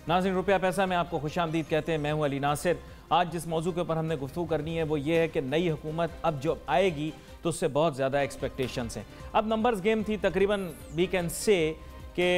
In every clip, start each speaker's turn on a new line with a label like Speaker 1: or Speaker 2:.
Speaker 1: नाज़रीन, रुपया पैसा में आपको खुशामदीद कहते हैं। मैं हूं अली नासिर। आज जिस मौजू के ऊपर हमने गुफ्तगू करनी है वो ये है कि नई हुकूमत अब जो आएगी तो उससे बहुत ज़्यादा एक्सपेक्टेशंस हैं। अब नंबर्स गेम थी, तकरीबन वी कैन से कि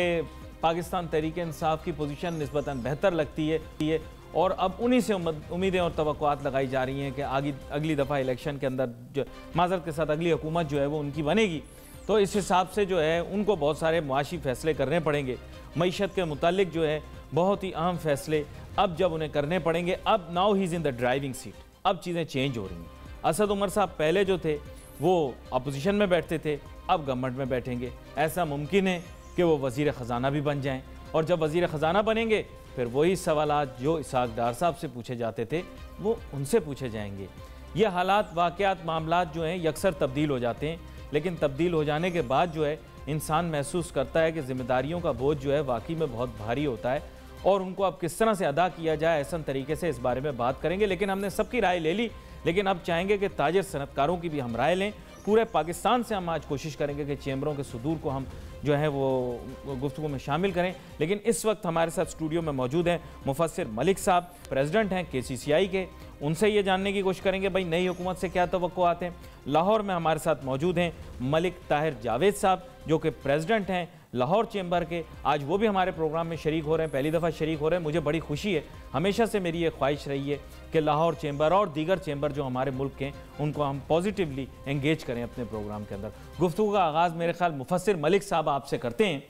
Speaker 1: पाकिस्तान तहरीक इंसाफ की पोजीशन निस्बतन बेहतर लगती है और अब उन्हीं से उम्मीदें और तवक्कुआत लगाई जा रही हैं कि अगली दफ़ा इलेक्शन के अंदर जो माज़रत के साथ अगली हुकूमत जो है वो उनकी बनेगी, तो इस हिसाब से जो है उनको बहुत सारे मुआशी फ़ैसले करने पड़ेंगे। मईशत के मुतालिक जो है बहुत ही अहम फ़ैसले अब जब उन्हें करने पड़ेंगे। अब now he is in the driving seat, अब चीज़ें चेंज हो रही हैं। असद उमर साहब पहले जो थे वो अपोजिशन में बैठते थे, अब गवर्नमेंट में बैठेंगे। ऐसा मुमकिन है कि वो वज़ीर ख़जाना भी बन जाएँ, और जब वज़ीर ख़जाना बनेंगे फिर वही सवालात जो इसहाक डार साहब से पूछे जाते थे वो उनसे पूछे जाएंगे। ये हालात, वाक़यात, मामलात जो हैं यकसर तब्दील हो जाते हैं, लेकिन तब्दील हो जाने के बाद जो है इंसान महसूस करता है कि ज़िम्मेदारियों का बोझ जो है वाकई में बहुत भारी होता है और उनको अब किस तरह से अदा किया जाए ऐसा तरीके से इस बारे में बात करेंगे। लेकिन हमने सबकी राय ले ली, लेकिन अब चाहेंगे कि ताजिर सनतकारों की भी हम राय लें। पूरे पाकिस्तान से हम आज कोशिश करेंगे कि चैम्बरों के सुदूर को हम जो है वो गुफ्तगू में शामिल करें। लेकिन इस वक्त हमारे साथ स्टूडियो में मौजूद हैं मुफस्सिर मलिक साहब, प्रेसिडेंट हैं KCCI के। उनसे ये जानने की कोशिश करेंगे भाई नई हुकूमत से क्या तवक्कुआत हैं। लाहौर में हमारे साथ मौजूद हैं मलिक ताहिर जावेद साहब जो कि प्रेसिडेंट हैं लाहौर चैम्बर के। आज वो भी हमारे प्रोग्राम में शरीक हो रहे हैं, पहली दफ़ा शरीक हो रहे हैं। मुझे बड़ी खुशी है, हमेशा से मेरी ये ख्वाहिश रही है कि लाहौर चैम्बर और दीगर चैम्बर जो हमारे मुल्क के उनको हम पॉजिटिवली एंगेज करें अपने प्रोग्राम के अंदर। गुफ्तगू का आगाज़ मेरे ख्याल मुफस्सिर मलिक साहब आपसे करते हैं।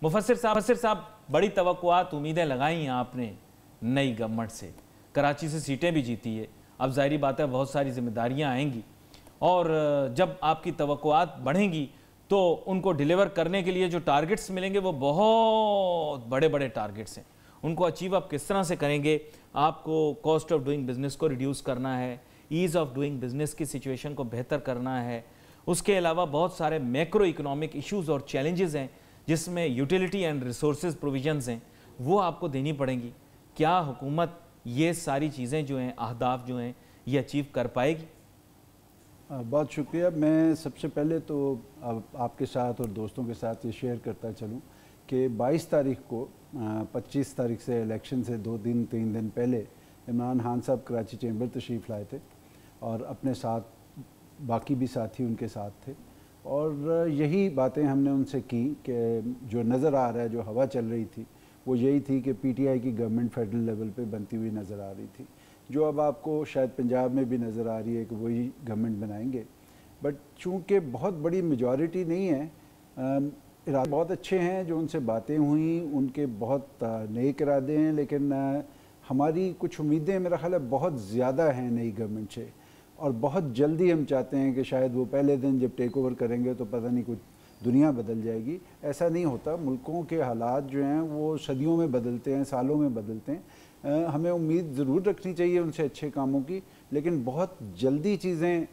Speaker 1: मुफस्सिर साहब, बड़ी तवक्कुआत, उम्मीदें लगाई हैं आपने नई गवर्नमेंट से, कराची से सीटें भी जीती है, अब ज़ाहिरी बात है बहुत सारी जिम्मेदारियाँ आएंगी और जब आपकी तवक्कुआत बढ़ेंगी तो उनको डिलीवर करने के लिए जो टारगेट्स मिलेंगे वो बहुत बड़े बड़े टारगेट्स हैं। उनको अचीव आप किस तरह से करेंगे? आपको कॉस्ट ऑफ डूइंग बिज़नेस को रिड्यूस करना है, ईज़ ऑफ डूइंग बिज़नेस की सिचुएशन को बेहतर करना है। उसके अलावा बहुत सारे मैक्रो इकोनॉमिक इश्यूज़ और चैलेंजेस हैं जिसमें यूटिलिटी एंड रिसोर्सेज प्रोविजंस हैं, वो आपको देनी पड़ेंगी। क्या हुकूमत ये सारी चीज़ें जो हैं, अहदाफ जो हैं, ये अचीव कर पाएगी?
Speaker 2: बहुत शुक्रिया। मैं सबसे पहले तो आपके साथ और दोस्तों के साथ ये शेयर करता चलूँ कि 22 तारीख को 25 तारीख से इलेक्शन से 2-3 दिन पहले इमरान खान साहब कराची चैम्बर तशरीफ़ लाए थे और अपने साथ बाकी भी साथी उनके साथ थे और यही बातें हमने उनसे की कि जो नज़र आ रहा है, जो हवा चल रही थी वो यही थी कि PTI की गवर्नमेंट फेडरल लेवल पे बनती हुई नज़र आ रही थी, जो अब आपको शायद पंजाब में भी नज़र आ रही है कि वही गवर्नमेंट बनाएंगे। बट चूँकि बहुत बड़ी मेजॉरिटी नहीं है, इरादे बहुत अच्छे हैं, जो उनसे बातें हुई उनके बहुत नेक इरादे हैं, लेकिन हमारी कुछ उम्मीदें मेरा ख्याल है बहुत ज़्यादा हैं नई गवर्नमेंट से और बहुत जल्दी हम चाहते हैं कि शायद वो पहले दिन जब टेक ओवर करेंगे तो पता नहीं कुछ दुनिया बदल जाएगी। ऐसा नहीं होता, मुल्कों के हालात जो हैं वो सदियों में बदलते हैं, सालों में बदलते हैं। हमें उम्मीद ज़रूर रखनी चाहिए उनसे अच्छे कामों की, लेकिन बहुत जल्दी चीज़ें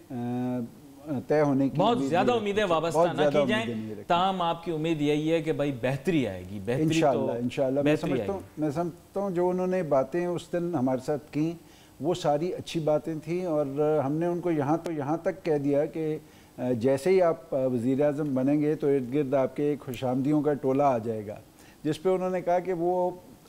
Speaker 2: तय होने की बहुत ज़्यादा उम्मीदें वाबस्ता ना की जाएं। ताहम आपकी उम्मीद यही है कि भाई बेहतरी आएगी, इंशाल्लाह। मैं समझता हूँ जो उन्होंने बातें उस दिन हमारे साथ की वो सारी अच्छी बातें थी और हमने उनको यहाँ तक कह दिया कि जैसे ही आप वज़ीर आज़म बनेंगे तो इर्द गिर्द आपके खुशामदियों का टोला आ जाएगा, जिस पे उन्होंने कहा कि वो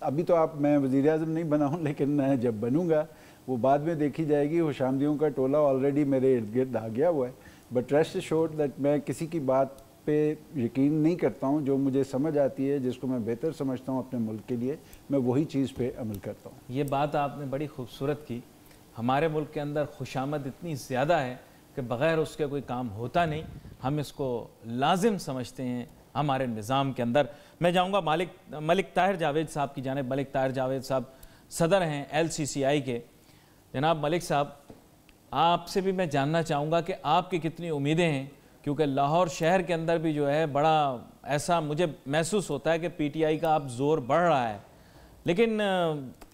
Speaker 2: अभी तो मैं वज़ीर आज़म नहीं बना हूँ, लेकिन जब बनूँगा वो बाद में देखी जाएगी। खुशामदियों का टोला ऑलरेडी मेरे इर्द गिर्द आ गया हुआ है। बट रेस्ट एश्योर्ड दैट मैं किसी की बात पे यकीन नहीं करता हूँ। जो मुझे समझ आती है, जिसको मैं बेहतर समझता हूँ अपने मुल्क के लिए, मैं वही चीज़ पे अमल करता हूँ।
Speaker 1: ये बात आपने बड़ी खूबसूरत की। हमारे मुल्क के अंदर खुशामद इतनी ज़्यादा है कि बग़ैर उसके कोई काम होता नहीं। हम इसको लाजिम समझते हैं हमारे निज़ाम के अंदर। मैं जाऊँगा मलिक ताहिर जावेद साहब की जानिब। मलिक ताहिर जावेद साहब सदर हैं LCCI के। जनाब मलिक साहब, आपसे भी मैं जानना चाहूँगा कि आपकी कितनी उम्मीदें हैं, क्योंकि लाहौर शहर के अंदर भी जो है बड़ा ऐसा मुझे महसूस होता है कि PTI का अब ज़ोर बढ़ रहा है, लेकिन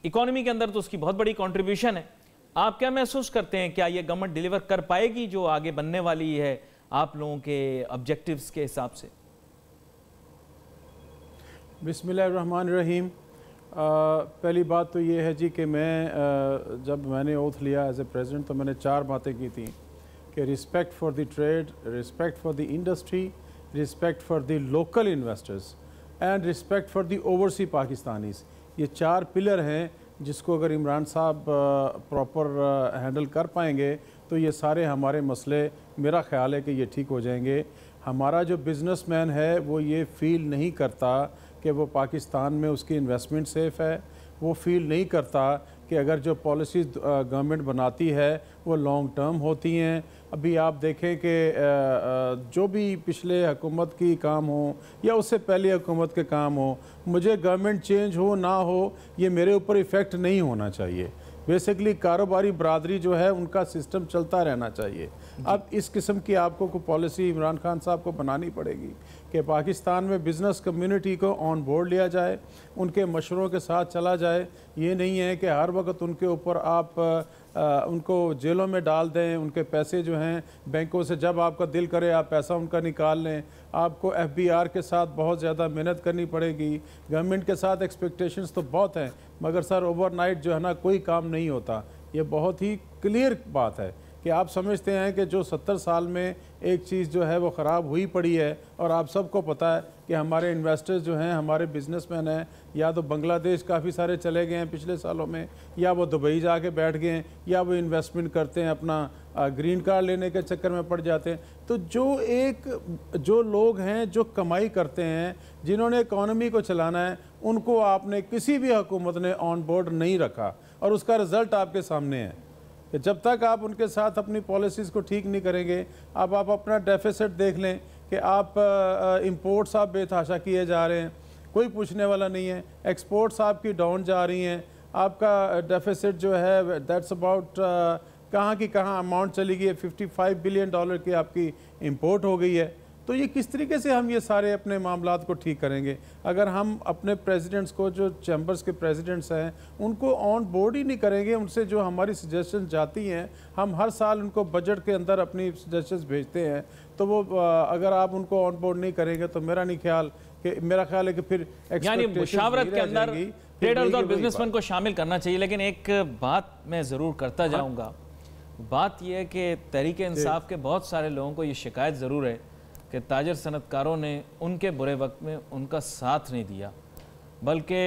Speaker 1: इकॉनमी के अंदर तो उसकी बहुत बड़ी कंट्रीब्यूशन है। आप क्या महसूस करते हैं, क्या ये गवर्नमेंट डिलीवर कर पाएगी जो आगे बनने वाली है आप लोगों के ऑब्जेक्टिव्स के हिसाब से?
Speaker 3: बिस्मिल्लाहिर्रहमानिर्रहीम। पहली बात तो ये है जी कि मैं जब मैंने ओथ लिया एज ए प्रेसिडेंट तो मैंने 4 बातें की थी कि respect for the trade, respect for the industry, respect for the local investors and respect for the oversee Pakistanis. ये 4 पिलर हैं जिसको अगर इमरान साहब प्रॉपर हैंडल कर पाएंगे तो ये सारे हमारे मसले मेरा ख्याल है कि ये ठीक हो जाएंगे। हमारा जो बिज़नेसमैन है वो ये फील नहीं करता कि वो पाकिस्तान में उसकी इन्वेस्टमेंट सेफ़ है, वो फील नहीं करता कि अगर जो पॉलिसीज़ गवर्नमेंट बनाती है वो लॉन्ग टर्म होती हैं। अभी आप देखें कि जो भी पिछले हुकूमत की काम हो या उससे पहले हुकूमत के काम हो, मुझे गवर्नमेंट चेंज हो ना हो ये मेरे ऊपर इफ़ेक्ट नहीं होना चाहिए। बेसिकली कारोबारी बरादरी जो है उनका सिस्टम चलता रहना चाहिए। अब इस किस्म की आपको कोई पॉलिसी इमरान खान साहब को बनानी पड़ेगी कि पाकिस्तान में बिज़नेस कम्युनिटी को ऑन बोर्ड लिया जाए, उनके मशवरों के साथ चला जाए। ये नहीं है कि हर वक्त उनके ऊपर आप उनको जेलों में डाल दें, उनके पैसे जो हैं बैंकों से जब आपका दिल करे आप पैसा उनका निकाल लें। आपको FBR के साथ बहुत ज़्यादा मेहनत करनी पड़ेगी। गवर्नमेंट के साथ एक्सपेक्टेशंस तो बहुत हैं, मगर सर ओवरनाइट जो है ना कोई काम नहीं होता। ये बहुत ही क्लियर बात है कि आप समझते हैं कि जो 70 साल में एक चीज़ जो है वो ख़राब हुई पड़ी है, और आप सबको पता है कि हमारे इन्वेस्टर्स जो हैं, हमारे बिजनेसमैन हैं, या तो बांग्लादेश काफ़ी सारे चले गए हैं पिछले सालों में, या वो दुबई जाके बैठ गए हैं, या वो इन्वेस्टमेंट करते हैं अपना ग्रीन कार्ड लेने के चक्कर में पड़ जाते हैं। तो जो लोग हैं जो कमाई करते हैं, जिन्होंने इकॉनमी को चलाना है, उनको आपने किसी भी हुकूमत ने ऑन बोर्ड नहीं रखा, और उसका रिज़ल्ट आपके सामने है कि जब तक आप उनके साथ अपनी पॉलिसीज़ को ठीक नहीं करेंगे। अब आप अपना डेफिसिट देख लें कि आप इंपोर्ट्स आप बेतहाशा किए जा रहे हैं, कोई पूछने वाला नहीं है। एक्सपोर्ट्स आपकी डाउन जा रही हैं, आपका डेफिसिट जो है दैट्स अबाउट कहाँ की कहाँ अमाउंट चली गई है, $55 बिलियन की आपकी इंपोर्ट हो गई है। तो ये किस तरीके से हम ये सारे अपने मामलात को ठीक करेंगे अगर हम अपने प्रेसिडेंट्स को, जो चैम्बर्स के प्रेसिडेंट्स हैं, उनको ऑन बोर्ड ही नहीं करेंगे। उनसे जो हमारी सजेशन जाती हैं, हम हर साल उनको बजट के अंदर अपनी सजेशंस भेजते हैं, तो वो अगर आप उनको ऑन बोर्ड नहीं करेंगे तो मेरा ख्याल है कि फिर
Speaker 1: यानी मुशावरत के अंदर ट्रेडर्स और बिजनेसमैन को शामिल करना चाहिए। लेकिन एक बात मैं ज़रूर करता जाऊँगा, बात यह है कि तहरीक इंसाफ के बहुत सारे लोगों को ये शिकायत ज़रूर है कि ताजर सनतकारों ने उनके बुरे वक्त में उनका साथ नहीं दिया, बल्कि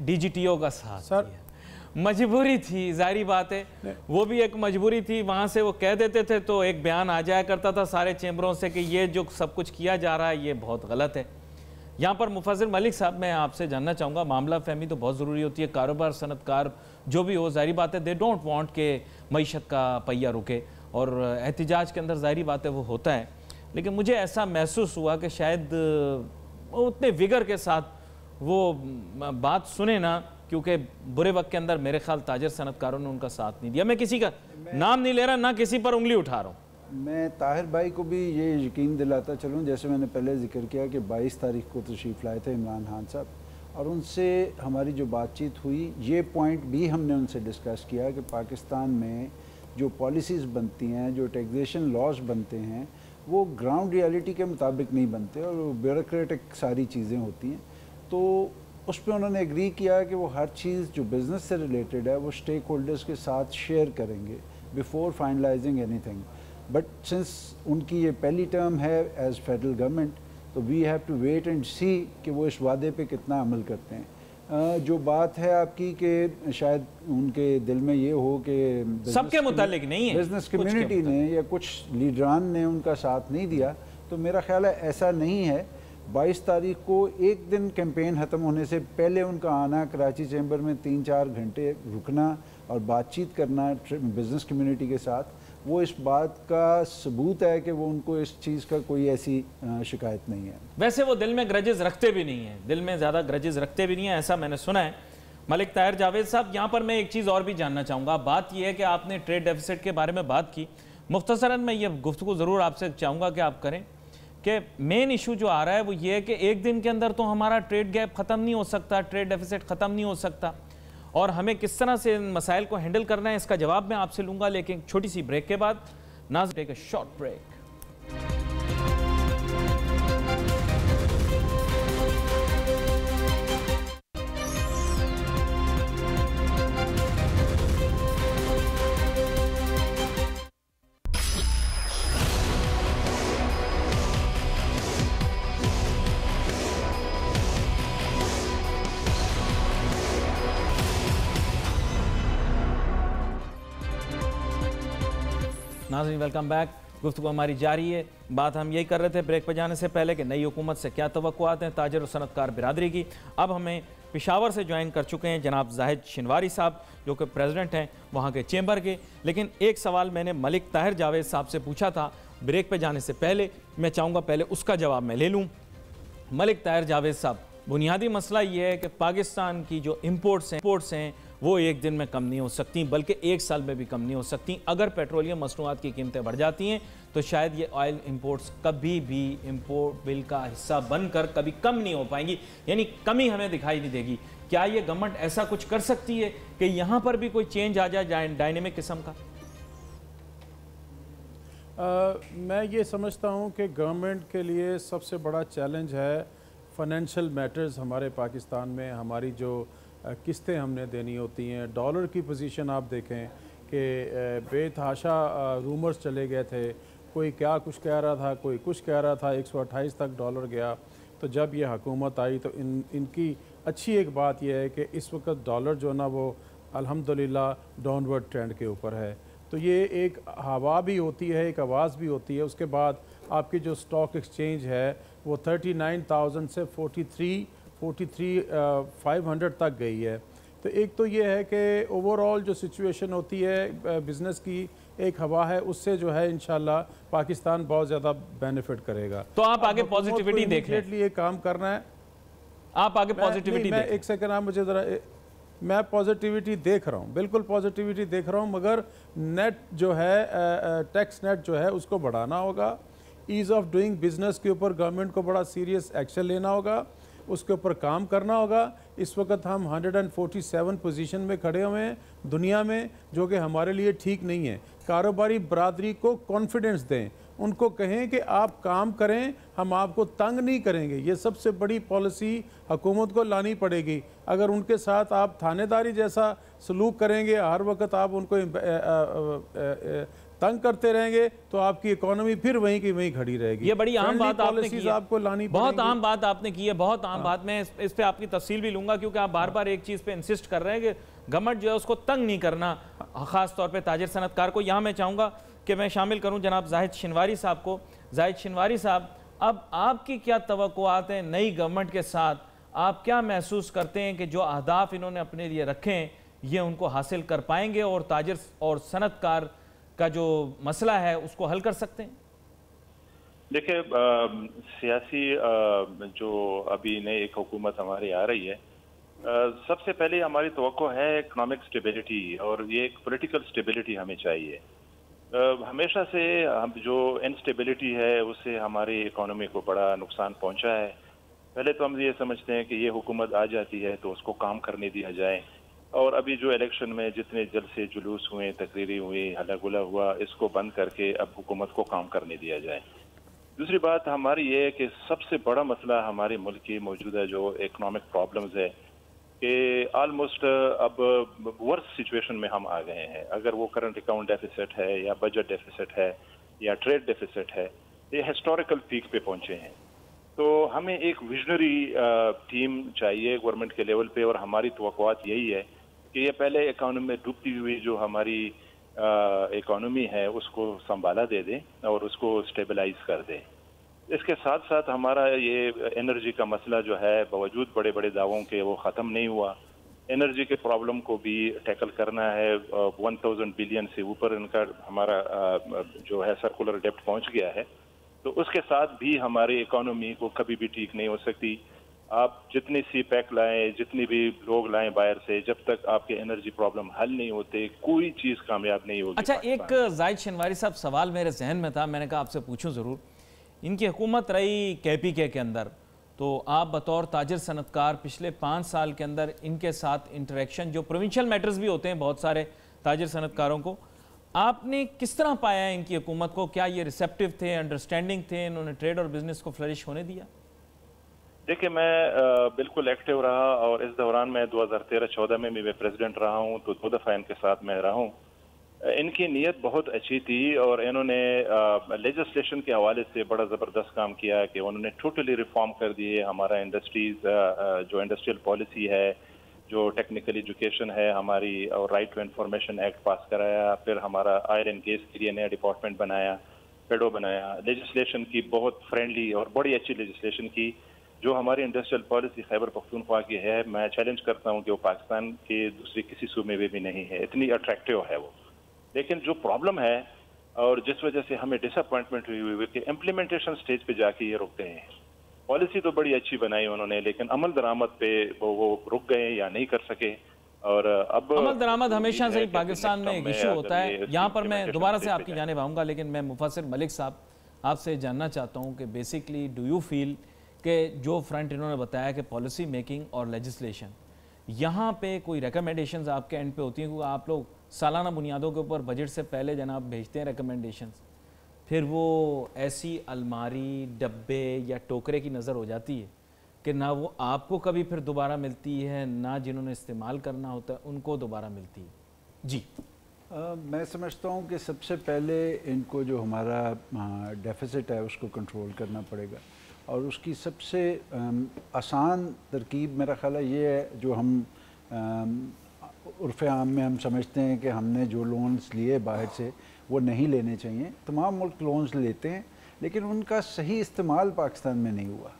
Speaker 1: DGTO का साथ दिया। मजबूरी थी, जाहिर बात है वो भी एक मजबूरी थी। वहाँ से वो कह देते थे तो एक बयान आ जाया करता था सारे चैम्बरों से कि ये जो सब कुछ किया जा रहा है ये बहुत गलत है। यहाँ पर मुफज्जिल मलिक साहब, मैं आपसे जानना चाहूँगा, मामला फहमी तो बहुत ज़रूरी होती है। कारोबार सनतकार जो भी हो, जाहिर बात है दे डोंट वांट के मईशत का पहिया रुके, और एहतिजाज के अंदर जाहिर बात है वो होता है। लेकिन मुझे ऐसा महसूस हुआ कि शायद उतने विगर के साथ वो बात सुने ना, क्योंकि बुरे वक्त के अंदर मेरे ख्याल ताजर सनतकारों ने उनका साथ नहीं दिया। मैं किसी का नाम नहीं ले रहा, ना किसी पर उंगली उठा रहा हूँ।
Speaker 2: मैं ताहिर भाई को भी ये यकीन दिलाता चलूँ, जैसे मैंने पहले जिक्र किया कि 22 तारीख को तशरीफ़ लाए थे इमरान खान साहब, और उनसे हमारी जो बातचीत हुई, ये पॉइंट भी हमने उनसे डिस्कस किया कि पाकिस्तान में जो पॉलिसीज़ बनती हैं, जो टैक्सेशन लॉज बनते हैं, वो ग्राउंड रियलिटी के मुताबिक नहीं बनते, और ब्यूरोक्रेटिक सारी चीज़ें होती हैं। तो उस पर उन्होंने एग्री किया कि वो हर चीज़ जो बिज़नेस से रिलेटेड है वो स्टेक होल्डर्स के साथ शेयर करेंगे before finalising anything. But since उनकी ये पहली टर्म है एज फेडरल गवर्नमेंट, तो we have to wait and see कि वो इस वादे पे कितना अमल करते हैं। जो बात है आपकी कि शायद उनके दिल में ये हो कि
Speaker 1: सबके मुतालिक नहीं है,
Speaker 2: बिजनेस कम्युनिटी ने या कुछ लीडरान ने उनका साथ नहीं दिया, तो मेरा ख्याल है ऐसा नहीं है। 22 तारीख को एक दिन कैंपेन ख़त्म होने से पहले उनका आना, कराची चैम्बर में 3-4 घंटे रुकना और बातचीत करना बिज़नेस कम्युनिटी के साथ, वो इस बात का सबूत है कि वो उनको इस चीज़ का कोई ऐसी शिकायत नहीं है।
Speaker 1: वैसे वो दिल में ग्रजेस रखते भी नहीं हैं, दिल में ज़्यादा ग्रजेस रखते भी नहीं है, ऐसा मैंने सुना है। मलिक ताहिर जावेद साहब, यहाँ पर मैं एक चीज़ और भी जानना चाहूँगा। बात यह है कि आपने ट्रेड डेफिसिट के बारे में बात की, मुख्तसरन मैं ये गुफ्तगू ज़रूर आपसे चाहूँगा कि आप करें कि मेन इशू जो आ रहा है वो ये है कि एक दिन के अंदर तो हमारा ट्रेड गैप ख़त्म नहीं हो सकता, ट्रेड डेफिसिट ख़त्म नहीं हो सकता, और हमें किस तरह से इन मसाइल को हैंडल करना है इसका जवाब मैं आपसे लूँगा, लेकिन छोटी सी ब्रेक के बाद। नाज़रीन, टेक अ शॉर्ट ब्रेक। नाज़रीन वेलकम बैक। गुफ्तगू हमारी जारी है। बात हम यही कर रहे थे ब्रेक पर जाने से पहले कि नई हुकूमत से क्या तवक्कुआत हैं ताजर और सनतकार बिरादरी की। अब हमें पेशावर से ज्वाइन कर चुके हैं जनाब जाहिद शिनवारी साहब, जो कि प्रेसिडेंट हैं वहाँ के चेंबर के। लेकिन एक सवाल मैंने मलिक ताहिर जावेद साहब से पूछा था ब्रेक पर जाने से पहले, मैं चाहूँगा पहले उसका जवाब मैं ले लूँ। मलिक ताहिर जावेद साहब, बुनियादी मसला ये है कि पाकिस्तान की जो इम्पोर्ट्स हैं वो एक दिन में कम नहीं हो सकती, बल्कि एक साल में भी कम नहीं हो सकती। अगर पेट्रोलियम मसनूआत की कीमतें बढ़ जाती हैं तो शायद ये ऑयल इंपोर्ट्स कभी भी इंपोर्ट बिल का हिस्सा बनकर कभी कम नहीं हो पाएंगी, यानी कमी हमें दिखाई नहीं देगी। क्या ये गवर्नमेंट ऐसा कुछ कर सकती है कि यहाँ पर भी कोई चेंज आ जाए डायनेमिक किस्म का?
Speaker 3: मैं ये समझता हूँ कि गवर्नमेंट के लिए सबसे बड़ा चैलेंज है फाइनेंशियल मैटर्स। हमारे पाकिस्तान में हमारी जो किस्तें हमने देनी होती हैं, डॉलर की पोजीशन आप देखें कि बेतहाशा रूमर्स चले गए थे, कोई क्या कुछ कह रहा था, कोई कुछ कह रहा था, 128 तक डॉलर गया। तो जब ये हुकूमत आई तो इनकी अच्छी एक बात यह है कि इस वक्त डॉलर जो ना वो अल्हम्दुलिल्लाह डाउनवर्ड ट्रेंड के ऊपर है। तो ये एक हवा भी होती है, एक आवाज़ भी होती है। उसके बाद आपकी जो स्टॉक एक्सचेंज है वो 39,000 से 43,500 तक गई है। तो एक तो ये है कि ओवरऑल जो सिचुएशन होती है बिज़नेस की एक हवा है, उससे जो है इंशाल्लाह पाकिस्तान बहुत ज़्यादा बेनिफिट करेगा।
Speaker 1: तो आप आगे पॉजिटिविटी देख लें,
Speaker 3: ये काम करना है।
Speaker 1: आप आगे पॉजिटिविटी
Speaker 3: मैं एक सेकंड आप मुझे ज़रा, मैं पॉजिटिविटी देख रहा हूँ, बिल्कुल पॉजिटिविटी देख रहा हूँ, मगर नेट जो है टैक्स नेट जो है उसको बढ़ाना होगा। ईज़ ऑफ डूइंग बिजनेस के ऊपर गवर्नमेंट को बड़ा सीरियस एक्शन लेना होगा, उसके ऊपर काम करना होगा। इस वक्त हम 147 पोजीशन में खड़े हुए हैं दुनिया में, जो कि हमारे लिए ठीक नहीं है। कारोबारी बरादरी को कॉन्फिडेंस दें, उनको कहें कि आप काम करें, हम आपको तंग नहीं करेंगे। ये सबसे बड़ी पॉलिसी हुकूमत को लानी पड़ेगी। अगर उनके साथ आप थानेदारी जैसा सलूक करेंगे, हर वक्त आप उनको तंग करते रहेंगे, तो आपकी इकोनॉमी फिर वहीं की वहीं खड़ी रहेगी।
Speaker 1: ये बड़ी अहम बात आपने की है,
Speaker 3: आपको लानी
Speaker 1: बहुत अहम बात आपने की है, बहुत अहम बात। मैं इस पे आपकी तफसील भी लूंगा, क्योंकि आप बार बार एक चीज़ पे इंसिस्ट कर रहे हैं कि गवर्नमेंट जो है उसको तंग नहीं करना, ख़ास तौर पे ताजिर सनतकार को। यहाँ मैं चाहूँगा कि मैं शामिल करूँ जनाब जाहिद शिनवारी साहब को। जाहिद शिनवारी साहब, अब आपकी क्या तवक्कुआत हैं नई गवर्नमेंट के साथ? आप क्या महसूस करते हैं कि जो अहदाफ इन्होंने अपने लिए रखे हैं ये उनको हासिल कर पाएंगे और ताजिर और सनतकार का जो मसला है उसको हल कर सकते हैं?
Speaker 4: देखिए, सियासी जो अभी नई एक हुकूमत हमारी आ रही है, सबसे पहले हमारी तवक्को है इकोनॉमिक स्टेबिलिटी, और ये एक पॉलिटिकल स्टेबिलिटी हमें चाहिए। हमेशा से हम जो इनस्टेबिलिटी है उससे हमारी इकोनॉमी को बड़ा नुकसान पहुंचा है। पहले तो हम ये समझते हैं कि ये हुकूमत आ जाती है तो उसको काम करने दिया जाए, और अभी जो इलेक्शन में जितने जलसे जुलूस हुए, तकरीरें हुई, हल्ला गुला हुआ, इसको बंद करके अब हुकूमत को काम करने दिया जाए। दूसरी बात हमारी ये है कि सबसे बड़ा मसला हमारे मुल्क की मौजूदा जो इकोनॉमिक प्रॉब्लम्स है कि ऑलमोस्ट अब वर्स्ट सिचुएशन में हम आ गए हैं। अगर वो करंट अकाउंट डेफिसिट है या बजट डेफिसिट है या ट्रेड डेफिसिट है, ये हिस्टोरिकल पीक पे पहुंचे हैं। तो हमें एक विजनरी टीम चाहिए गवर्नमेंट के लेवल पे, और हमारी तवक्कुआत यही है कि ये पहले इकोनॉमी में डूबती हुई जो हमारी इकोनॉमी है उसको संभाला दे दें और उसको स्टेबलाइज कर दें। इसके साथ साथ हमारा ये एनर्जी का मसला जो है, बावजूद बड़े बड़े दावों के, वो ख़त्म नहीं हुआ। एनर्जी के प्रॉब्लम को भी टैकल करना है। 1000 बिलियन से ऊपर इनका हमारा जो है सर्कुलर डेप्ट पहुंच गया है, तो उसके साथ भी हमारी इकोनॉमी को कभी भी ठीक नहीं हो सकती। आप जितनी सी पैक लाएं, जितनी भी लोग लाएं बाहर से, जब तक आपके एनर्जी प्रॉब्लम हल नहीं होते कोई चीज़ कामयाब नहीं होगी।
Speaker 1: अच्छा, एक जाहिद शिनवारी साहब सवाल मेरे जहन में था, मैंने कहा आपसे पूछूं ज़रूर। इनकी हुकूमत रही KPK के अंदर, तो आप बतौर ताजिर सनतकार पिछले 5 साल के अंदर इनके साथ इंटरेक्शन, जो प्रोविंशियल मैटर्स भी होते हैं बहुत सारे ताजिर सनतकारों को, आपने किस तरह पाया है इनकी हुकूमत को? क्या ये रिसेप्टिव थे, अंडरस्टैंडिंग थे, इन्होंने ट्रेड और बिजनेस को फ्लरिश होने दिया?
Speaker 4: देखिए, मैं बिल्कुल एक्टिव रहा, और इस दौरान मैं 2013-14 में भी मैं प्रेसिडेंट रहा हूँ, तो 2 दफ़ा इनके साथ मैं रहा हूँ। इनकी नीयत बहुत अच्छी थी, और इन्होंने लेजिस्लेशन के हवाले से बड़ा ज़बरदस्त काम किया कि उन्होंने टोटली रिफॉर्म कर दिए हमारा इंडस्ट्रीज़, जो इंडस्ट्रियल पॉलिसी है, जो टेक्निकल एजुकेशन है हमारी, और right to information act pass कराया, फिर हमारा आयर एंड गैस के लिए नया डिपार्टमेंट बनाया, पेडो बनाया, लेजिस्लेशन की बहुत फ्रेंडली और बड़ी अच्छी लेजिस्लेशन की। जो हमारी इंडस्ट्रियल पॉलिसी खैबर पख्तूनख्वा की है, मैं चैलेंज करता हूँ कि वो पाकिस्तान के दूसरे किसी सूबे में भी नहीं है, इतनी अट्रैक्टिव है वो। लेकिन जो प्रॉब्लम है और जिस वजह से हमें डिसअपॉइंटमेंट हुई कि इम्प्लीमेंटेशन स्टेज पे जाके ये रुक गए हैं। पॉलिसी तो बड़ी अच्छी बनाई उन्होंने, लेकिन अमल दरामद पे वो रुक गए या नहीं कर सके। और अब
Speaker 1: अमल दरामद हमेशा से ही पाकिस्तान में एक इशू होता है। यहाँ पर मैं दोबारा से आपकी जानिब आऊँगा, लेकिन मैं मुफस्सिर मलिक साहब आपसे जानना चाहता हूँ कि बेसिकली डू यू फील कि जो फ्रंट इन्होंने बताया कि पॉलिसी मेकिंग और लेजिस्लेशन, यहाँ पे कोई रिकमेंडेशंस आपके एंड पे होती हैं? क्योंकि आप लोग सालाना बुनियादों के ऊपर बजट से पहले जनाब भेजते हैं रिकमेंडेशंस, फिर वो ऐसी अलमारी, डब्बे या टोकरे की नज़र हो जाती है कि ना वो आपको कभी फिर दोबारा मिलती है, ना जिन्होंने इस्तेमाल करना होता है उनको दोबारा मिलती है। जी
Speaker 2: मैं समझता हूँ कि सबसे पहले इनको जो हमारा डेफिसिट है उसको कंट्रोल करना पड़ेगा, और उसकी सबसे आसान तरकीब मेरा ख्याल है ये है, जो हम उर्फ़ आम में हम समझते हैं कि हमने जो लोन्स लिए बाहर से वो नहीं लेने चाहिए। तमाम मुल्क लोन्स लेते हैं, लेकिन उनका सही इस्तेमाल पाकिस्तान में नहीं हुआ।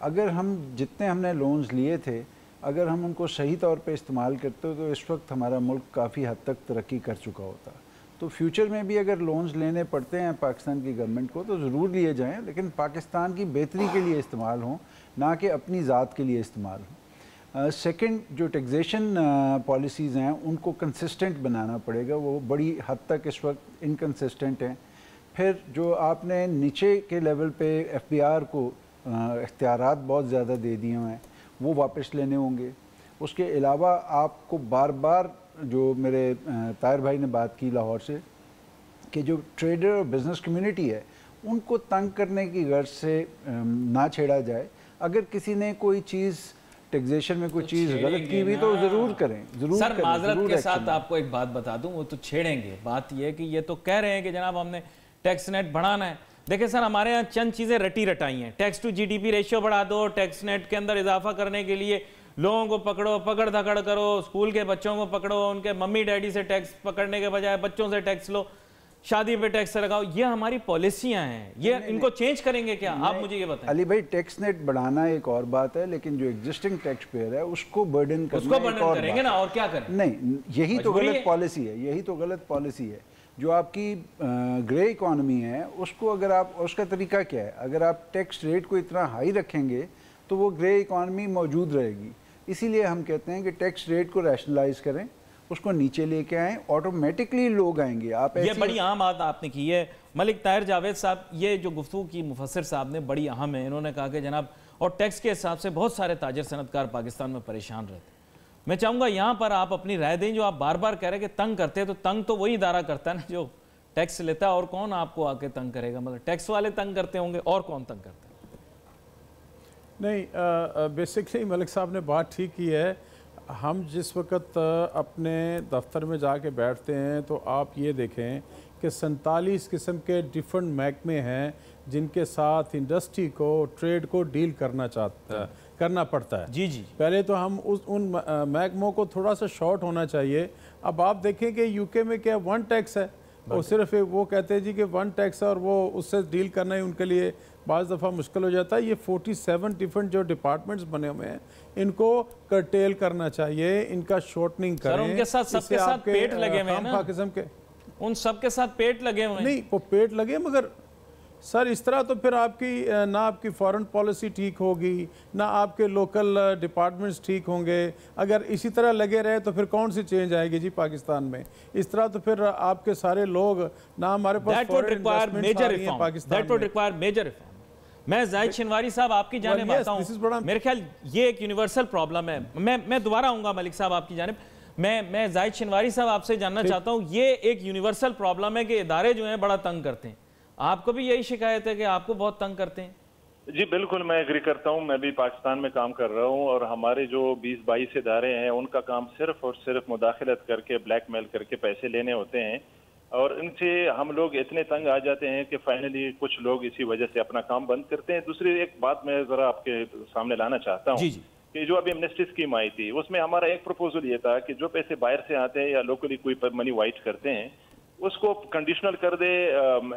Speaker 2: अगर हम जितने हमने लोन्स लिए थे, अगर हम उनको सही तौर पे इस्तेमाल करते तो इस वक्त हमारा मुल्क काफ़ी हद तक तरक्की कर चुका होता। तो फ्यूचर में भी अगर लोन्स लेने पड़ते हैं पाकिस्तान की गवर्नमेंट को तो ज़रूर लिए जाएँ, लेकिन पाकिस्तान की बेहतरी के लिए इस्तेमाल हों, ना कि अपनी ज़ात के लिए इस्तेमाल हों। सेकंड, जो टैक्सेशन पॉलिसीज़ हैं उनको कंसिस्टेंट बनाना पड़ेगा, वो बड़ी हद तक इस वक्त इनकंसिस्टेंट हैं। फिर जो आपने नीचे के लेवल पे एफबीआर को इख्तियारात बहुत ज़्यादा दे दिए हैं, वो वापस लेने होंगे। उसके अलावा आपको बार बार, जो मेरे ताहिर भाई ने बात की लाहौर से, कि जो ट्रेडर और बिज़नेस कम्युनिटी है उनको तंग करने की गर्ज से ना छेड़ा जाए। अगर किसी ने कोई चीज़ टैक्सेशन में कोई
Speaker 1: तो
Speaker 2: चीज़ गलत की हुई तो ज़रूर करें, ज़रूर
Speaker 1: सर।
Speaker 2: करें,
Speaker 1: माजरत
Speaker 2: ज़रूर
Speaker 1: के
Speaker 2: एक्शन
Speaker 1: साथ आपको एक बात बता दूं, वो तो छेड़ेंगे। बात ये है कि ये तो कह रहे हैं कि जनाब हमने टैक्स नेट बढ़ाना है। देखिए सर, हमारे यहाँ चंद चीज़ें रटी रटाई हैं। टैक्स टू जीडीपी रेशियो बढ़ा दो, टैक्स नेट के अंदर इजाफा करने के लिए लोगों को पकड़ो, पकड़ धकड़ करो, स्कूल के बच्चों को पकड़ो, उनके मम्मी डैडी से टैक्स पकड़ने के बजाय बच्चों से टैक्स लो, शादी पे टैक्स लगाओ। ये हमारी पॉलिसियां हैं, ये इनको चेंज करेंगे क्या? आप मुझे ये बताएं।
Speaker 2: अली भाई, टैक्स नेट बढ़ाना एक और बात है, लेकिन जो एग्जिस्टिंग टैक्स पेयर है उसको बर्डन करना एक और
Speaker 1: करेंगे ना, और क्या करें?
Speaker 2: नहीं, यही तो गलत पॉलिसी है, यही तो गलत पॉलिसी है। जो आपकी ग्रे इकॉनमी है उसको अगर आप, उसका तरीका क्या है, अगर आप टैक्स रेट को इतना हाई रखेंगे तो वो ग्रे इकॉनमी मौजूद रहेगी। इसीलिए हम कहते हैं कि टैक्स रेट को रैशनलाइज करें, उसको नीचे लेके आएँ, ऑटोमेटिकली लोग आएंगे। आप
Speaker 1: ये बड़ी अहम बात आपने की है मलिक ताहिर जावेद साहब। ये जो गुफ्तगू की मुफस्सिर साहब ने बड़ी अहम है। इन्होंने कहा कि जनाब, और टैक्स के हिसाब से बहुत सारे ताजर सनतकार पाकिस्तान में परेशान रहते। मैं चाहूँगा यहाँ पर आप अपनी राय दें। जो आप बार बार कह रहे हैं कि तंग करते हैं, तो तंग तो वही इदारा करता है ना जो टैक्स लेता है, और कौन आपको आके तंग करेगा? मतलब टैक्स वाले तंग करते होंगे, और कौन तंग करता है?
Speaker 3: नहीं, बेसिकली मलिक साहब ने बात ठीक की है। हम जिस वक्त अपने दफ्तर में जाके बैठते हैं तो आप ये देखें कि 47 किस्म के डिफरेंट महकमे हैं जिनके साथ इंडस्ट्री को, ट्रेड को डील करना पड़ता है।
Speaker 1: जी जी।
Speaker 3: पहले तो हम उन महकमों को थोड़ा सा शॉर्ट होना चाहिए। अब आप देखें कि यूके में क्या 1 टैक्स है, और सिर्फ वो कहते हैं जी कि 1 टैक्स है, और वो उससे डील करना ही उनके लिए बाज़ दफ़ा मुश्किल हो जाता है। ये 47 डिफरेंट जो डिपार्टमेंट्स बने हुए हैं, इनको कर्टेल करना चाहिए, इनका शॉर्टनिंग करें।
Speaker 1: उनके साथ सबके साथ पेट लगे हुए हैं ना,
Speaker 3: किस्म के
Speaker 1: उन सबके साथ पेट लगे हुए हैं।
Speaker 3: नहीं, वो पेट लगे, मगर सर इस तरह तो फिर आपकी ना आपकी फॉरेन पॉलिसी ठीक होगी, ना आपके लोकल डिपार्टमेंट्स ठीक होंगे। अगर इसी तरह लगे रहे तो फिर कौन सी चेंज आएगी जी पाकिस्तान में? इस तरह तो फिर आपके सारे लोग ना, हमारे पास
Speaker 1: मेजर रिफॉर्म। मैं जाहिद शिनवारी साहब आपकी जानिब आता हूं। मेरे ख्याल ये एक यूनिवर्सल प्रॉब्लम है। मैं दोबारा आऊंगा मलिक साहब आपकी जानिब। मैं जाहिद शिनवारी साहब आपसे जानना चाहता हूं, ये एक यूनिवर्सल प्रॉब्लम है कि इदारे जो हैं बड़ा तंग करते हैं। आपको भी यही शिकायत है कि आपको बहुत तंग करते हैं?
Speaker 4: जी बिल्कुल, मैं एग्री करता हूं। मैं भी पाकिस्तान में काम कर रहा हूं, और हमारे जो 20-22 इदारे हैं उनका काम सिर्फ और सिर्फ मुदाखलत करके, ब्लैकमेल करके पैसे लेने होते हैं, और इनसे हम लोग इतने तंग आ जाते हैं कि फाइनली कुछ लोग इसी वजह से अपना काम बंद करते हैं। दूसरी एक बात मैं ज़रा आपके सामने लाना चाहता हूँ कि जो अभी एमनेस्टी स्कीम आई थी उसमें हमारा एक प्रपोजल ये था कि जो पैसे बाहर से आते हैं या लोकली कोई मनी वाइट करते हैं उसको कंडीशनल कर दे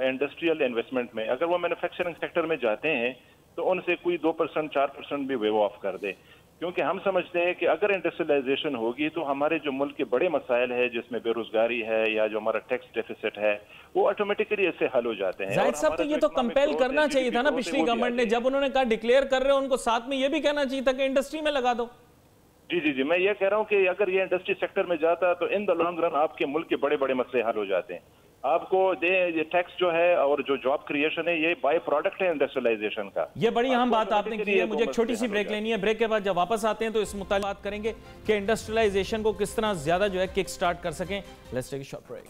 Speaker 4: इंडस्ट्रियल इन्वेस्टमेंट में। अगर वो मैन्युफैक्चरिंग सेक्टर में जाते हैं तो उनसे कोई 2% 4% भी वेव ऑफ कर दे, क्योंकि हम समझते हैं कि अगर इंडस्ट्रियलाइजेशन होगी तो हमारे जो मुल्क के बड़े मसाइल है जिसमें बेरोजगारी है या जो हमारा टैक्स डेफिसिट है वो ऑटोमेटिकली इससे हल हो जाते हैं।
Speaker 1: जाहिद साहब, तो ये तो कंपेल करना चाहिए था ना पिछली गवर्नमेंट ने, जब उन्होंने कहा डिक्लेयर कर रहे हो उनको साथ में ये भी कहना चाहिए था कि इंडस्ट्री में लगा दो।
Speaker 4: जी जी जी, मैं ये कह रहा हूँ कि अगर ये इंडस्ट्री सेक्टर में जाता तो इन द लॉन्ग रन आपके मुल्क के बड़े बड़े मसले हल हो जाते हैं। आपको ये टैक्स जो है और जो जॉब क्रिएशन है ये बाय प्रोडक्ट है इंडस्ट्रियलाइजेशन का।
Speaker 1: ये बड़ी अहम बात आपने की है। मुझे एक छोटी सी ब्रेक लेनी है, ब्रेक के बाद जब वापस आते हैं तो इस मुताबिक बात करेंगे कि इंडस्ट्रियलाइजेशन को किस तरह ज्यादा जो है किक स्टार्ट कर सकें। Let's take a short break.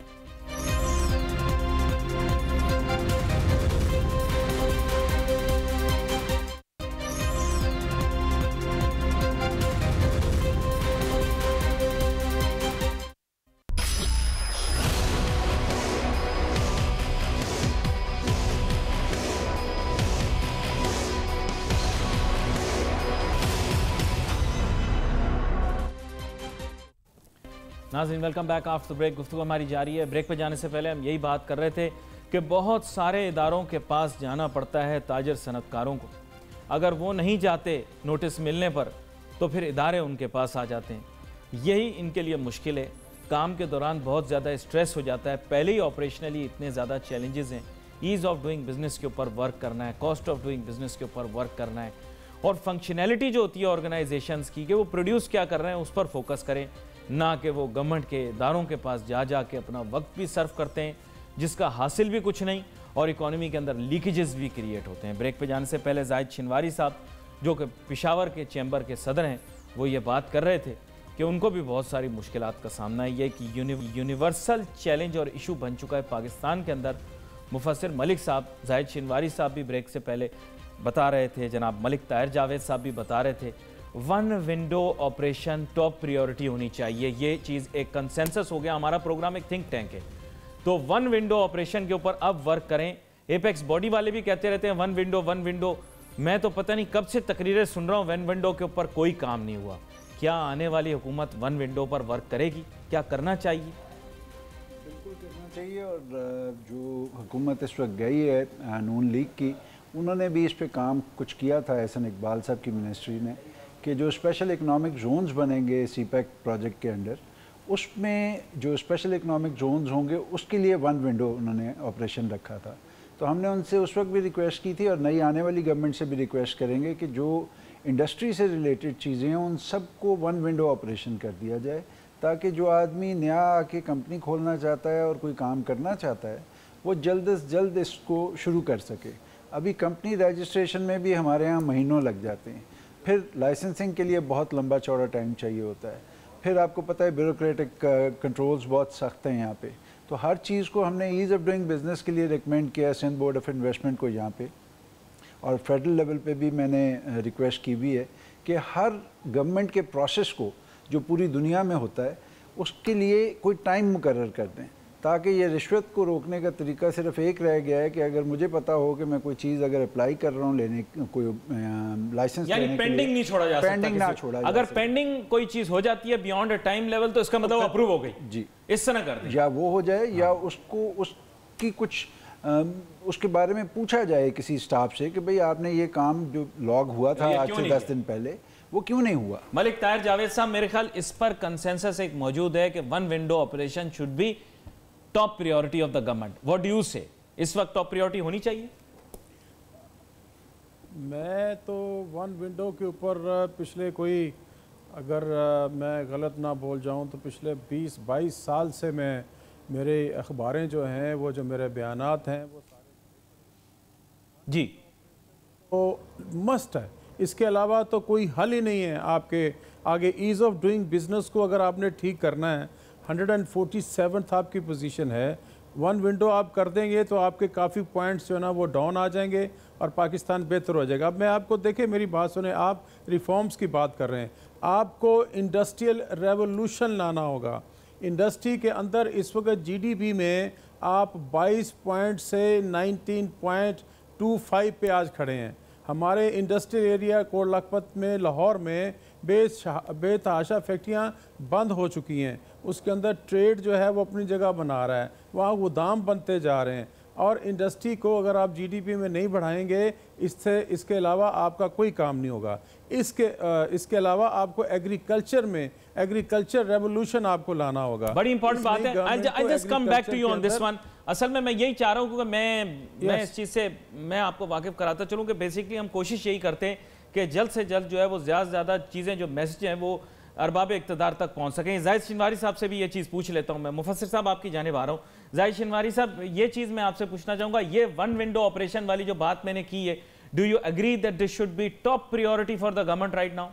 Speaker 1: नाज़रीन, वेलकम बैक आफ्टर ब्रेक। गुफ्तगू हमारी जारी है। ब्रेक पे जाने से पहले हम यही बात कर रहे थे कि बहुत सारे इदारों के पास जाना पड़ता है ताजर सनतकारों को। अगर वो नहीं जाते नोटिस मिलने पर तो फिर इदारे उनके पास आ जाते हैं। यही इनके लिए मुश्किल है। काम के दौरान बहुत ज़्यादा स्ट्रेस हो जाता है। पहले ही ऑपरेशनली इतने ज़्यादा चैलेंजेस हैं। ईज़ ऑफ डूइंग बिजनेस के ऊपर वर्क करना है, कॉस्ट ऑफ डूइंग बिजनेस के ऊपर वर्क करना है, और फंक्शनैलिटी जो होती है ऑर्गेनाइजेशंस की कि वो प्रोड्यूस क्या कर रहे हैं उस पर फोकस करें, ना कि वो गवर्नमेंट के इदारों के पास जा के अपना वक्त भी सर्व करते हैं जिसका हासिल भी कुछ नहीं, और इकॉनमी के अंदर लीकेजेस भी क्रिएट होते हैं। ब्रेक पे जाने से पहले जाहिद शिनवारी साहब जो कि पेशावर के चैम्बर के सदर हैं वो ये बात कर रहे थे कि उनको भी बहुत सारी मुश्किलात का सामना है। ये कि यूनिवर्सल चैलेंज और इशू बन चुका है पाकिस्तान के अंदर। मुफस्सिर मलिक साहब, जाहिद शिनवारी साहब भी ब्रेक से पहले बता रहे थे, जनाब मलिक ताहिर जावेद साहब भी बता रहे थे, one window operation top priority होनी चाहिए। ये चीज़ एक कंसेंसस हो गया। हमारा प्रोग्राम एक थिंक टैंक है, तो वन विंडो ऑपरेशन के ऊपर अब वर्क करें। एपेक्स बॉडी वाले भी कहते रहते हैं वन विंडो। मैं तो पता नहीं कब से तकरीरें सुन रहा हूँ वन विंडो के ऊपर कोई काम नहीं हुआ। क्या आने वाली हुकूमत वन विंडो पर वर्क करेगी? क्या करना चाहिए?
Speaker 2: बिल्कुल करना चाहिए। और जो हुकूमत इस वक्त गई है नून लीग की, उन्होंने भी इस पे काम कुछ किया था एहसन इकबाल साहब की मिनिस्ट्री ने, कि जो स्पेशल इकनॉमिक जोन्स बनेंगे सीपैक प्रोजेक्ट के अंडर, उसमें जो स्पेशल इकनॉमिक जोन्स होंगे उसके लिए वन विंडो उन्होंने ऑपरेशन रखा था। तो हमने उनसे उस वक्त भी रिक्वेस्ट की थी और नई आने वाली गवर्नमेंट से भी रिक्वेस्ट करेंगे कि जो इंडस्ट्री से रिलेटेड चीज़ें हैं उन सबको वन विंडो ऑपरेशन कर दिया जाए, ताकि जो आदमी नया आके कंपनी खोलना चाहता है और कोई काम करना चाहता है वो जल्द से जल्द इसको शुरू कर सके। अभी कंपनी रजिस्ट्रेशन में भी हमारे यहाँ महीनों लग जाते हैं, फिर लाइसेंसिंग के लिए बहुत लंबा चौड़ा टाइम चाहिए होता है, फिर आपको पता है ब्यूरोक्रेटिक कंट्रोल्स बहुत सख्त हैं यहाँ पे। तो हर चीज़ को हमने ईज़ ऑफ डूइंग बिजनेस के लिए रिकमेंड किया सिंध बोर्ड ऑफ इन्वेस्टमेंट को यहाँ पे, और फेडरल लेवल पे भी मैंने रिक्वेस्ट की भी है कि हर गवर्नमेंट के प्रोसेस को जो पूरी दुनिया में होता है उसके लिए कोई टाइम मुकर्रर कर दें, ताकि ये रिश्वत को रोकने का तरीका सिर्फ एक रह गया है कि अगर मुझे पता हो कि मैं कोई चीज़ अगर अप्लाई कर रहा हूँ लेने कोई लाइसेंस
Speaker 1: यानी पेंडिंग नहीं छोड़ा जा सकता।
Speaker 2: पेंडिंग ना छोड़ा
Speaker 1: अगर पेंडिंग कोई चीज़ हो जाती है बियॉन्ड अ टाइम लेवल तो इसका मतलब अप्रूव हो गई
Speaker 2: जी,
Speaker 1: इस तरह कर दें,
Speaker 2: या वो हो जाए या उसको उसकी कुछ उसके बारे में पूछा जाए किसी स्टाफ से कि भाई आपने ये काम जो लॉग हुआ था आज से 10 दिन पहले वो क्यों नहीं हुआ।
Speaker 1: मलिक ताहिर जावेद साहब, मेरे ख्याल इस पर कंसेंसस एक मौजूद है कि one window operation should be top priority of the government. What do you से, इस वक्त टॉप प्रायोरिटी होनी चाहिए?
Speaker 3: मैं तो वन विंडो के ऊपर पिछले कोई, अगर मैं गलत ना बोल जाऊं तो पिछले 20-22 साल से मैं, मेरे अखबारें जो हैं वो जो मेरे बयानात हैं वो सारे
Speaker 1: जी
Speaker 3: तो मस्ट है। इसके अलावा तो कोई हल ही नहीं है आपके आगे। ईज़ ऑफ डूइंग बिजनेस को अगर आपने ठीक करना है, 147th आपकी पोजीशन है, वन विंडो आप कर देंगे तो आपके काफ़ी पॉइंट्स जो है ना वो डाउन आ जाएंगे और पाकिस्तान बेहतर हो जाएगा। अब मैं आपको, देखिए मेरी बात सुने, आप रिफॉर्म्स की बात कर रहे हैं, आपको इंडस्ट्रियल रेवोल्यूशन लाना होगा। इंडस्ट्री के अंदर इस वक्त जीडीपी में आप 22 पॉइंट से 19.25 पे आज खड़े हैं। हमारे इंडस्ट्रियल एरिया कोट लखपत में, लाहौर में बेतहाशा फैक्ट्रियाँ बंद हो चुकी हैं, उसके अंदर ट्रेड जो है वो अपनी जगह बना रहा है, वहाँ गोदाम बनते जा रहे हैं। और इंडस्ट्री को अगर आप जीडीपी में नहीं बढ़ाएंगे, इसके अलावा आपका कोई काम नहीं होगा। इसके अलावा आपको एग्रीकल्चर रेवोल्यूशन आपको लाना होगा।
Speaker 1: बड़ी इंपॉर्टेंट बात है। I just come back to you on this one. असल में मैं यही चाह रहा हूँ, क्योंकि मैं इस चीज़ से मैं आपको वाकिफ कराता चलूँ कि बेसिकली हम कोशिश यही करते हैं कि जल्द से जल्द जो है वो ज़्यादा से ज़्यादा चीज़ें, जो मैसेज हैं, वो अरबाब इक़्तिदार तक पहुंच सकें। जाहिद शिनवारी साहब से भी ये चीज़ पूछ लेता हूं मैं। मुफस्सिर साहब आपकी जानिब आ रहा हूं। जाहिद शिनवारी साहब, ये चीज़ मैं आपसे पूछना चाहूँगा, ये वन विंडो ऑपरेशन वाली जो बात मैंने की है, do you agree that this should be top priority for the government right now?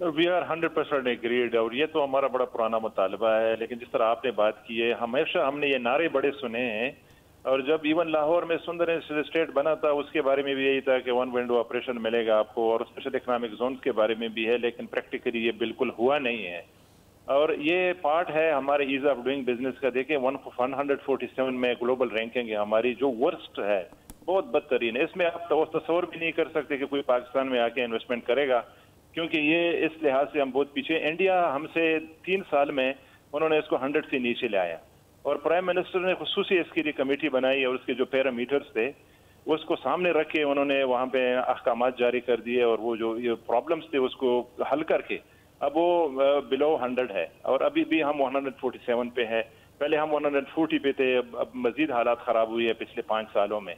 Speaker 4: We are 100% agreed, और ये तो हमारा बड़ा पुराना मुतालबा है। लेकिन जिस तरह आपने बात की है, हमेशा हमने ये नारे बड़े सुने हैं, और जब इवन लाहौर में सुंदर स्टेट बना था उसके बारे में भी यही था कि वन विंडो ऑपरेशन मिलेगा आपको, और स्पेशल इकोनॉमिक जोन के बारे में भी है, लेकिन प्रैक्टिकली ये बिल्कुल हुआ नहीं है। और ये पार्ट है हमारे ईज ऑफ डूइंग बिजनेस का। देखें 147 में ग्लोबल रैंकिंग है हमारी, जो वर्स्ट है, बहुत बदतरीन है। इसमें आप तस्वर भी नहीं कर सकते कि कोई पाकिस्तान में आके इन्वेस्टमेंट करेगा, क्योंकि ये इस लिहाज से हम बहुत पीछे। इंडिया हमसे 3 साल में उन्होंने इसको 100 से नीचे ले आया, और प्राइम मिनिस्टर ने खुसूसी इसके लिए कमेटी बनाई, और उसके जो पैरामीटर्स थे उसको सामने रख के उन्होंने वहाँ पे अहकामात जारी कर दिए, और वो जो प्रॉब्लम्स थे उसको हल करके अब वो बिलो 100 है, और अभी भी हम 147 पे है। पहले हम 140 पे थे, अब मजीद हालात खराब हुई है पिछले 5 सालों में।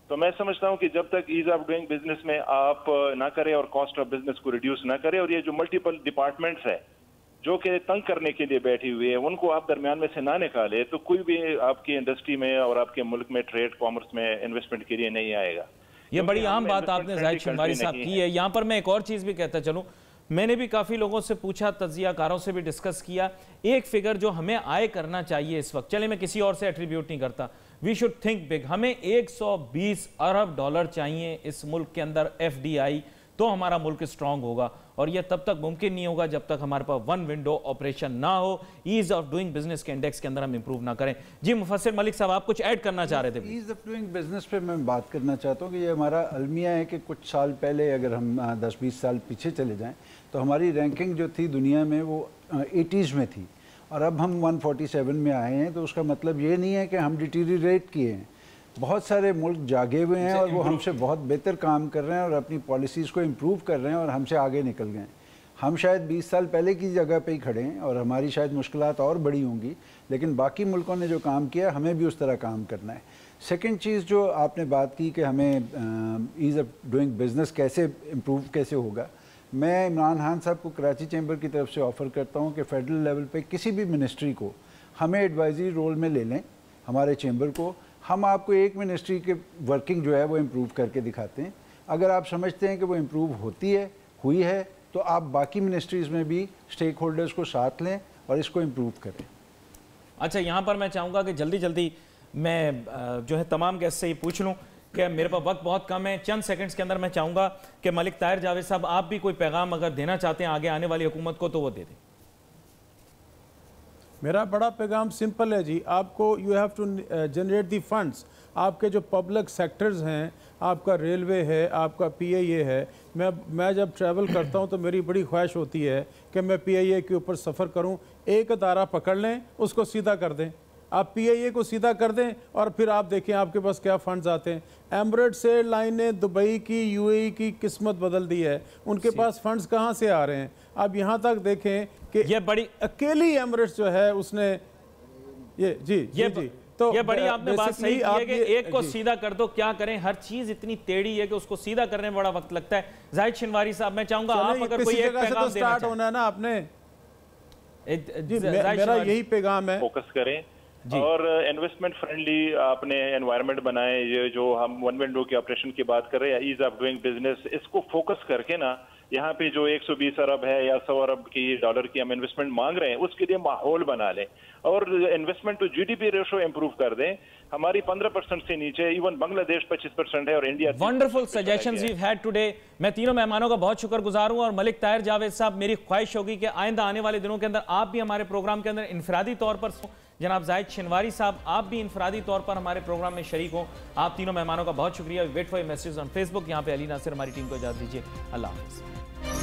Speaker 4: तो मैं समझता हूँ कि जब तक ईज ऑफ डूइंग बिजनेस में आप ना करें और कॉस्ट ऑफ बिजनेस को रिड्यूस ना करें, और ये जो मल्टीपल डिपार्टमेंट्स है जो कि तंग करने के लिए बैठी हुई है, उनको आप दरमियान में से ना निकाले, तो कोई भी आपकी इंडस्ट्री में और आपके मुल्क में ट्रेड कॉमर्स में इन्वेस्टमेंट के लिए नहीं आएगा।
Speaker 1: ये बड़ी आम बात आपने जाहिद शिनवारी साहब की है। यहाँ पर मैं एक और चीज़ भी कहता चलूँ, मैंने भी काफ़ी लोगों से पूछा, तज्जियाकारों से भी डिस्कस किया। एक फिगर जो हमें आय करना चाहिए इस वक्त, चले मैं किसी और से एट्रीब्यूट नहीं करता, वी शुड थिंक बिग। हमें 120 अरब डॉलर चाहिए इस मुल्क के अंदर FDI, तो हमारा मुल्क स्ट्रांग होगा, और यह तब तक मुमकिन नहीं होगा जब तक हमारे पास वन विंडो ऑपरेशन ना हो, ईज ऑफ डूइंग बिजनेस के इंडेक्स के अंदर हम इंप्रूव ना करें। जी मुफस्सिर मलिक साहब, आप कुछ ऐड करना चाह रहे थे?
Speaker 2: ईज ऑफ डूइंग बिजनेस पे मैं बात करना चाहता हूँ कि ये हमारा अलमिया है कि कुछ साल पहले, अगर हम 10-20 साल पीछे चले जाएं, तो हमारी रैंकिंग जो थी दुनिया में वो 80s में थी, और अब हम 147 में आए हैं। तो उसका मतलब ये नहीं है कि हम डिटीरियरेट किए हैं। बहुत सारे मुल्क जागे हुए हैं और वो हमसे बहुत बेहतर काम कर रहे हैं और अपनी पॉलिसीज़ को इम्प्रूव कर रहे हैं और हमसे आगे निकल गए हैं। हम शायद 20 साल पहले की जगह पे ही खड़े हैं और हमारी शायद मुश्किलात और बड़ी होंगी, लेकिन बाकी मुल्कों ने जो काम किया हमें भी उस तरह काम करना है। सेकंड चीज़ जो आपने बात की कि हमें ईज़ ऑफ डूइंग बिज़नेस कैसे इम्प्रूव कैसे होगा, मैं इमरान खान साहब को कराची चैम्बर की तरफ से ऑफ़र करता हूँ कि फेडरल लेवल पे किसी भी मिनिस्ट्री को हमें एडवाइजरी रोल में ले लें, हमारे चैम्बर को। हम आपको एक मिनिस्ट्री के वर्किंग जो है वो इम्प्रूव करके दिखाते हैं। अगर आप समझते हैं कि वो इम्प्रूव होती है, हुई है, तो आप बाकी मिनिस्ट्रीज़ में भी स्टेक होल्डर्स को साथ लें और इसको इम्प्रूव करें।
Speaker 1: अच्छा, यहाँ पर मैं चाहूँगा कि जल्दी जल्दी मैं जो है तमाम गेस्ट से ये पूछ लूँ कि मेरे पास वक्त बहुत कम है। चंद सेकंड्स के अंदर मैं चाहूँगा कि मलिक ताहिर जावेद साहब, आप भी कोई पैगाम अगर देना चाहते हैं आगे आने वाली हुकूमत को, तो वो दे दें।
Speaker 3: मेरा बड़ा पैगाम सिंपल है जी, आपको you have to generate the funds. आपके जो पब्लिक सेक्टर्स हैं, आपका रेलवे है, आपका PIA है। मैं जब ट्रैवल करता हूं तो मेरी बड़ी ख्वाहिश होती है कि मैं PIA के ऊपर सफ़र करूं। एक अदारा पकड़ लें, उसको सीधा कर दें। आप PIA को सीधा कर दें और फिर आप देखें आपके पास क्या फ़ंड्स आते हैं। एमिरेट्स एयरलाइन ने दुबई की, UAE की किस्मत बदल दी है। उनके पास फंड्स कहाँ से आ रहे हैं? अब यहाँ तक देखें कि
Speaker 1: ये बड़ी
Speaker 3: अकेली एमिरेट्स जो है उसने
Speaker 1: तो ये बड़ी आपने बात सही की है कि एक को सीधा कर दो, क्या करें, हर चीज इतनी टेढ़ी है कि उसको सीधा करने में बड़ा वक्त लगता है। जाहिद शिनवारी साहब, मैं चाहूंगा आप अगर कोई एक पैगाम देना
Speaker 3: स्टार्ट होना है ना आपने, मेरा यही पैगाम है,
Speaker 4: फोकस करें और इन्वेस्टमेंट फ्रेंडली आपने एनवायरनमेंट बनाए। ये जो हम वन विंडो के ऑपरेशन की बात कर रहे हैं, ईज ऑफ डूइंग बिजनेस, इसको फोकस करके ना यहाँ पे जो 120 अरब है या 100 अरब की डॉलर की हम इन्वेस्टमेंट मांग रहे हैं, उसके लिए माहौल बना लें और investment to GDP ratio improve कर दें। हमारी 15% से नीचे, इवन बांग्लादेश 25% है और India.
Speaker 1: Wonderful suggestions we had today. मैं तीनों मेहमानों का बहुत शुक्रगुजार हूं और मलिक ताहिर जावेद साहब, मेरी ख्वाहिश होगी कि आइंदा आने वाले दिनों के अंदर आप भी हमारे प्रोग्राम के अंदर इनफरादी तौर पर, जनाब जाहिद शिनवारी साहब आप भी इनफरादी तौर पर हमारे प्रोग्राम में शरीक हों। आप तीनों मेहमानों का बहुत शुक्रिया। Wait for your message on Facebook. यहाँ पे अली नासिर हमारी टीम को इजाजत दीजिए। अल्लाह हाफिज़।